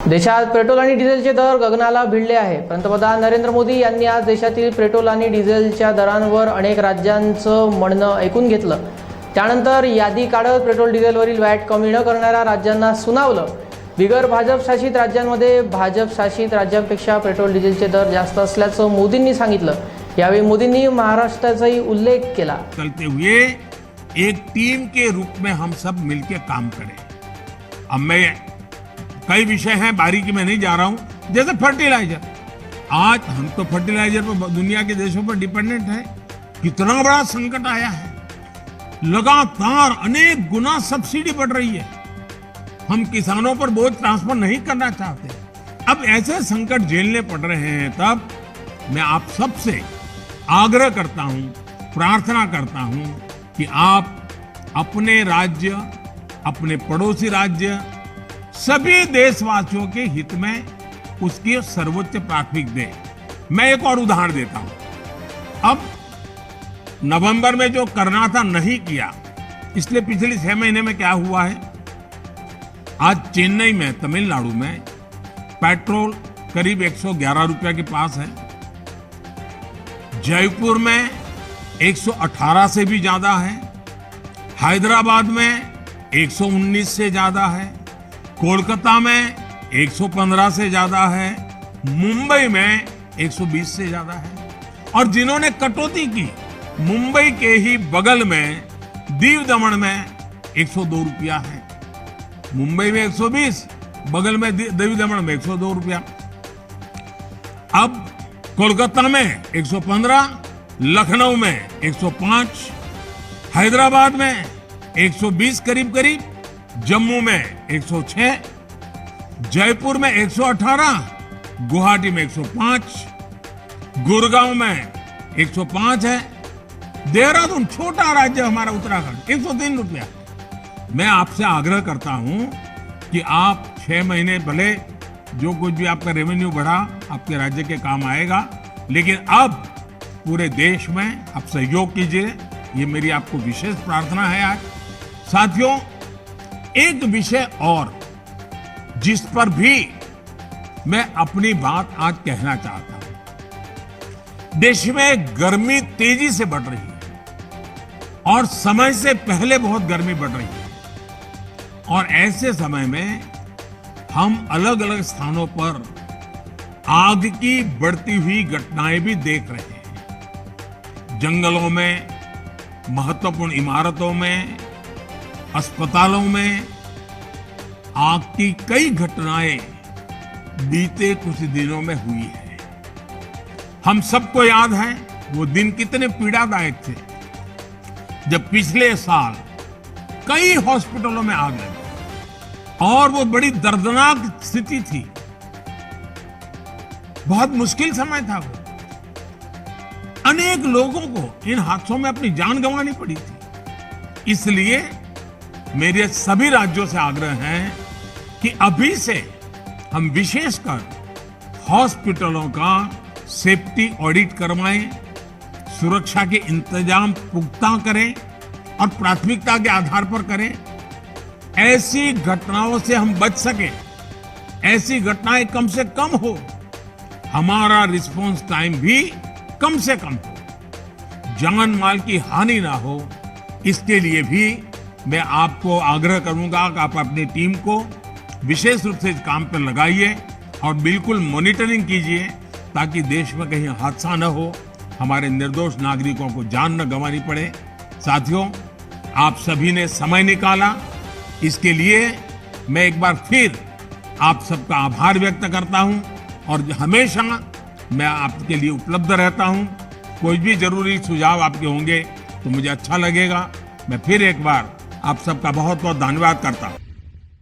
देशात पेट्रोल आणि डिझेलचे दर गगनाला भिडले आहे। पंतप्रधान नरेंद्र मोदी यांनी आज देशातील पेट्रोल आणि डिझेलच्या दरांवर अनेक राज्यांचं म्हणणं ऐकून घेतलं। त्यानंतर यादी काढत पेट्रोल डिझेलवरील वॅट कमी न करणाऱ्या राज्यांना सुनावलं। बिगर भाजप शासित राज्यांमध्ये भाजप शासित राज्यांपेक्षा पेट्रोल डिझेलचे दर जास्त असल्याचं मोदींनी सांगितलं। यावेळी मोदींनी महाराष्ट्राचाही उल्लेख केला। चलते हुए एक टीम के रूप में हम सब मिलकर काम करें। अब मैं कई विषय हैं, बारीकी में नहीं जा रहा हूं। जैसे फर्टिलाइजर, आज हम तो फर्टिलाइजर पर दुनिया के देशों पर डिपेंडेंट है। कितना बड़ा संकट आया है, लगातार अनेक गुना सब्सिडी बढ़ रही है। हम किसानों पर बोझ ट्रांसफर नहीं करना चाहते। अब ऐसे संकट झेलने पड़ रहे हैं, तब मैं आप सबसे आग्रह करता हूं, प्रार्थना करता हूं कि आप अपने राज्य, अपने पड़ोसी राज्य, सभी देशवासियों के हित में उसकी सर्वोच्च प्राथमिकता दें। मैं एक और उदाहरण देता हूं। अब नवंबर में जो करना था नहीं किया, इसलिए पिछले 6 महीने में क्या हुआ है, आज चेन्नई में, तमिलनाडु में पेट्रोल करीब 111 रुपया के पास है। जयपुर में 118 से भी ज्यादा है। हैदराबाद में 119 से ज्यादा है। कोलकाता में 115 से ज्यादा है। मुंबई में 120 से ज्यादा है। और जिन्होंने कटौती की, मुंबई के ही बगल में दीव दमन में 102 रुपया है। मुंबई में 120, बगल में दीव दमन में 102 रुपया। अब कोलकाता में 115, लखनऊ में 105, हैदराबाद में 120 करीब करीब, जम्मू में 106, जयपुर में 118, गुवाहाटी में 105, गुड़गांव में 105 है। देहरादून, छोटा राज्य हमारा उत्तराखंड, 103 रुपया। मैं आपसे आग्रह करता हूं कि आप 6 महीने भले जो कुछ भी आपका रेवेन्यू बढ़ा आपके राज्य के काम आएगा, लेकिन अब पूरे देश में आप सहयोग कीजिए। ये मेरी आपको विशेष प्रार्थना है। आज साथियों, एक विषय और जिस पर भी मैं अपनी बात आज कहना चाहता हूं। देश में गर्मी तेजी से बढ़ रही है और समय से पहले बहुत गर्मी बढ़ रही है। और ऐसे समय में हम अलग अलग स्थानों पर आग की बढ़ती हुई घटनाएं भी देख रहे हैं। जंगलों में, महत्वपूर्ण इमारतों में, अस्पतालों में आग की कई घटनाएं बीते कुछ दिनों में हुई है। हम सबको याद है वो दिन कितने पीड़ादायक थे, जब पिछले साल कई हॉस्पिटलों में आग लगी और वो बड़ी दर्दनाक स्थिति थी। बहुत मुश्किल समय था वो। अनेक लोगों को इन हादसों में अपनी जान गंवानी पड़ी थी। इसलिए मेरे सभी राज्यों से आग्रह है कि अभी से हम विशेषकर हॉस्पिटलों का सेफ्टी ऑडिट करवाएं, सुरक्षा के इंतजाम पुख्ता करें और प्राथमिकता के आधार पर करें। ऐसी घटनाओं से हम बच सके, ऐसी घटनाएं कम से कम हो, हमारा रिस्पांस टाइम भी कम से कम हो, जान माल की हानि ना हो। इसके लिए भी मैं आपको आग्रह करूंगा कि आप अपनी टीम को विशेष रूप से इस काम पर लगाइए और बिल्कुल मॉनिटरिंग कीजिए, ताकि देश में कहीं हादसा न हो, हमारे निर्दोष नागरिकों को जान न गंवानी पड़े। साथियों, आप सभी ने समय निकाला, इसके लिए मैं एक बार फिर आप सबका आभार व्यक्त करता हूं। और हमेशा मैं आपके लिए उपलब्ध रहता हूं। कोई भी जरूरी सुझाव आपके होंगे तो मुझे अच्छा लगेगा। मैं फिर एक बार आप सबका बहुत बहुत धन्यवाद करता हूं।